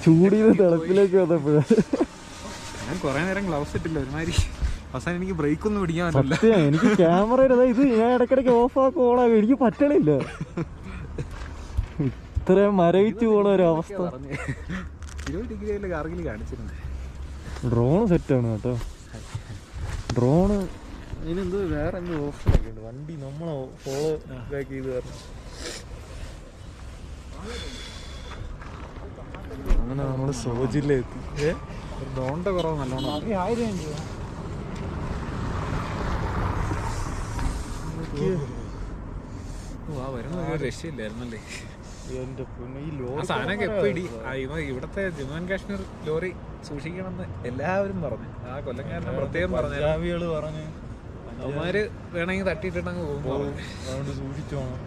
ചൂടിന്ന് തിളപ്പിലേക്ക് വന്നപ്പോഴാ ഞാൻ കുറെ നേരം ഗ്ലൗസ് ഇട്ടില്ല ഒരുമാതിരി അവസാനം എനിക്ക് ബ്രേക്ക് ഒന്നും പിടിക്കാൻ പറ്റില്ല. എനിക്ക് ക്യാമറ ഇത് ഞാൻ ഇടയ്ക്കിടയ്ക്ക് ഓഫ് ആക്കോളാകും, എനിക്ക് പറ്റണില്ല. ഇത്രയും മരവിച്ച് പോണ ഒരു അവസ്ഥ. 20 ഡിഗ്രിയിൽ കാർഗിൽ കാണിച്ചിരുന്നു. ഡ്രോണ് സെറ്റാണ് കേട്ടോ. ഡ്രോണ് ഇതിനെന്തോ വേറെ എന്തോ ഓപ്ഷനൊക്കെ ഉണ്ട്. വണ്ടി നമ്മളെ ഫോളോ ബാക്ക് ചെയ്ത് തരണം. അങ്ങനെ നമ്മള് സോജിലെത്തി. ഡ്രോണിന്റെ കുറവ് നല്ലോണം. രക്ഷയില്ലായിരുന്നല്ലേ സാധനമൊക്കെ എപ്പോ ഇടി. ഇവിടത്തെ ജമ്മു ആൻഡ് കാശ്മീർ ലോറി സൂക്ഷിക്കണമെന്ന് എല്ലാവരും പറഞ്ഞു. ആ കൊല്ലംകാരനെ പ്രത്യേകം പറഞ്ഞു. അവന്മാര് വേണമെങ്കിൽ തട്ടിയിട്ടിട്ടങ്ങ് പോകും. അതുകൊണ്ട് സൂക്ഷിച്ചോണം.